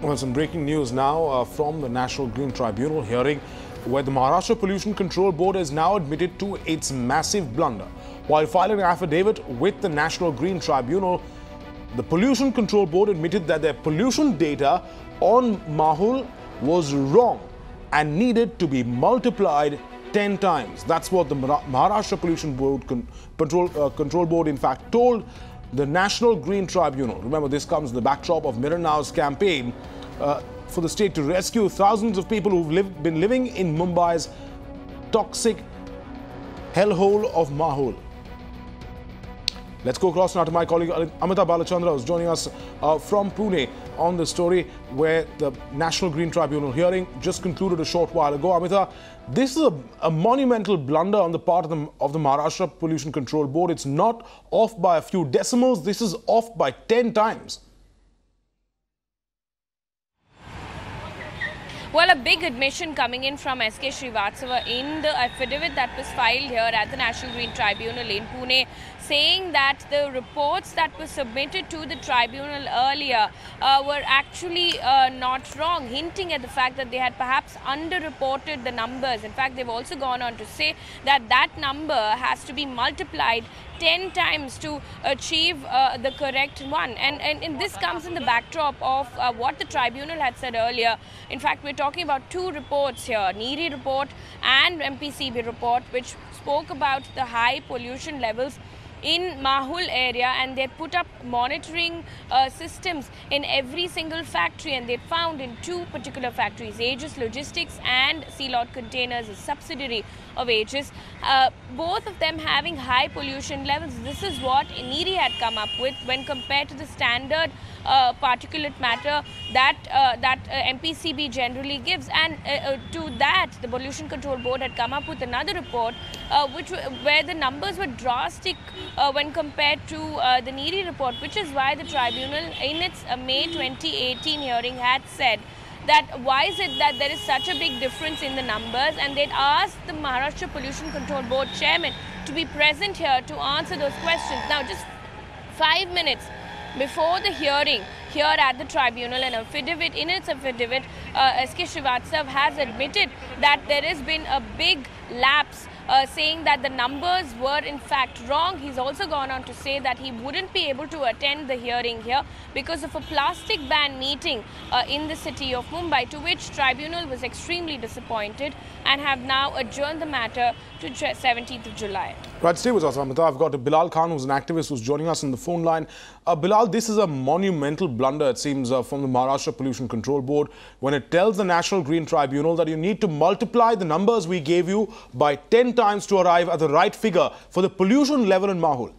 Well, some breaking news now from the National Green Tribunal hearing where the Maharashtra Pollution Control Board has now admitted to its massive blunder. While filing an affidavit with the National Green Tribunal, the Pollution Control Board admitted that their pollution data on Mahul was wrong and needed to be multiplied 10 times. That's what the Maharashtra Pollution Board Control Board in fact told the National Green Tribunal. Remember, this comes in the backdrop of Mirror Now's campaign for the state to rescue thousands of people who've been living in Mumbai's toxic hellhole of Mahul. Let's go across now to my colleague Amita Balachandra, who's joining us from Pune on the story where the National Green Tribunal hearing just concluded a short while ago. Amita, this is a monumental blunder on the part of the Maharashtra Pollution Control Board. It's not off by a few decimals. This is off by 10 times. Well, a big admission coming in from S.K. Srivastava in the affidavit that was filed here at the National Green Tribunal in Pune, saying that the reports that were submitted to the tribunal earlier were actually not wrong, hinting at the fact that they had perhaps underreported the numbers. In fact, they've also gone on to say that that number has to be multiplied 10 times to achieve the correct one. And this comes in the backdrop of what the tribunal had said earlier. In fact, we're talking about two reports here, NEERI report and MPCB report, which spoke about the high pollution levels in Mahul area, and they put up monitoring systems in every single factory, and they found in two particular factories, Aegis Logistics and Sea Lot Containers, a subsidiary of Aegis, both of them having high pollution levels. This is what NEERI had come up with when compared to the standard particulate matter that MPCB generally gives, and to that the Pollution Control Board had come up with another report where the numbers were drastic when compared to the NEERI report, which is why the tribunal in its May 2018 hearing had said that why is it that there is such a big difference in the numbers, and they'd asked the Maharashtra Pollution Control Board chairman to be present here to answer those questions. Now, just 5 minutes before the hearing here at the tribunal, in its affidavit, S.K. Srivastava has admitted that there has been a big lapse, saying that the numbers were in fact wrong. He's also gone on to say that he wouldn't be able to attend the hearing here because of a plastic ban meeting in the city of Mumbai, to which tribunal was extremely disappointed and have now adjourned the matter to 17th of July. Right, stay with us, Amita. I've got Bilal Khan, who's an activist, who's joining us on the phone line. Bilal, this is a monumental blunder, it seems, from the Maharashtra Pollution Control Board when it tells the National Green Tribunal that you need to multiply the numbers we gave you by 10 times to arrive at the right figure for the pollution level in Mahul.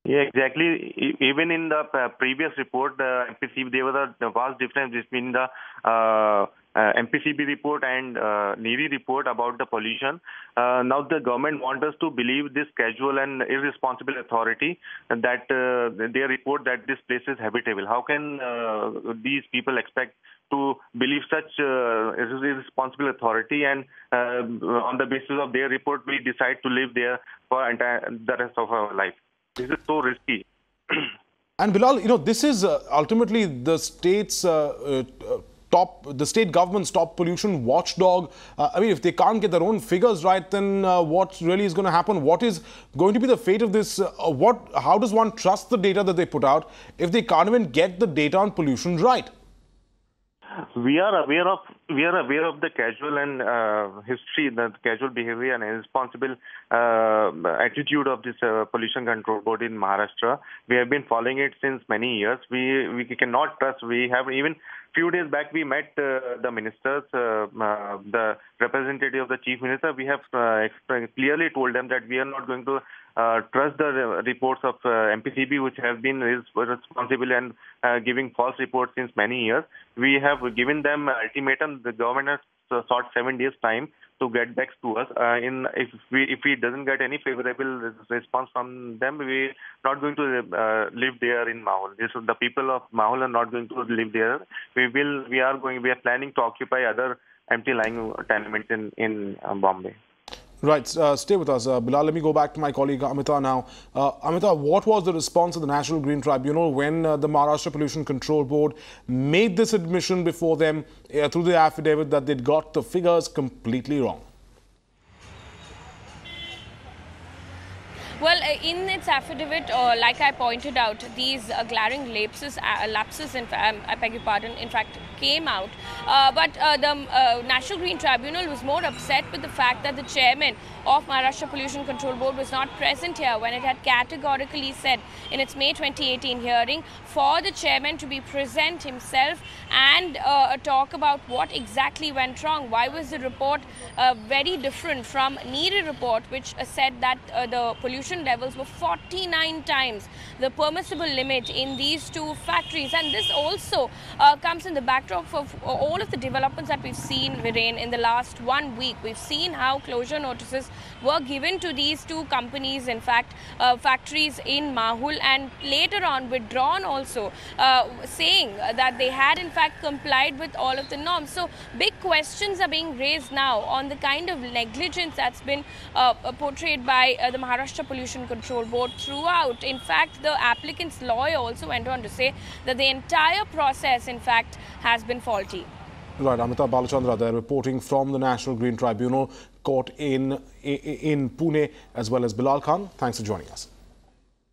Yeah, exactly. Even in the previous report, the MPCB, there was a vast difference between the MPCB report and NEERI report about the pollution. Now the government wants us to believe this casual and irresponsible authority that their report that this place is habitable. How can these people expect to believe such irresponsible authority, and on the basis of their report we decide to live there for the rest of our life? This is so risky. And Bilal, you know, this is ultimately the state's the state government's top pollution watchdog. I mean, if they can't get their own figures right, then what really is going to happen? What is going to be the fate of this? How does one trust the data that they put out if they can't even get the data on pollution right? We are aware of the casual and history, the casual behavior and irresponsible attitude of this pollution control board in Maharashtra. We have been following it since many years. We cannot trust. We have even few days back we met the ministers, the representative of the chief minister. We have clearly told them that we are not going to trust the reports of MPCB, which have been responsible and giving false reports since many years. We have given them ultimatum. The government has sought 7 days time to get back to us. If we doesn't get any favorable response from them, we are not going to live there in Mahul. The people of Mahul are not going to live there. We are planning to occupy other empty lying tenements in Bombay. Right, stay with us. Bilal, let me go back to my colleague Amita now. Amita, what was the response of the National Green Tribunal when the Maharashtra Pollution Control Board made this admission before them through the affidavit that they'd got the figures completely wrong? Well, in its affidavit, like I pointed out, these glaring lapses, I beg your pardon, in fact, came out. But the National Green Tribunal was more upset with the fact that the chairman of Maharashtra Pollution Control Board was not present here when it had categorically said in its May 2018 hearing for the chairman to be present himself and talk about what exactly went wrong. Why was the report very different from NEERI report, which said that the pollution levels were 49 times the permissible limit in these two factories. And this also comes in the backdrop of all of the developments that we've seen, Viren, in the last 1 week. We've seen how closure notices were given to these two companies, in fact, factories in Mahul, and later on withdrawn also, saying that they had in fact complied with all of the norms. So big questions are being raised now on the kind of negligence that's been portrayed by the Maharashtra Pollution Control Board throughout. In fact, the applicant's lawyer also went on to say that the entire process, in fact, has been faulty. Right, Amita Balachandra there reporting from the National Green Tribunal court in Pune, as well as Bilal Khan. Thanks for joining us.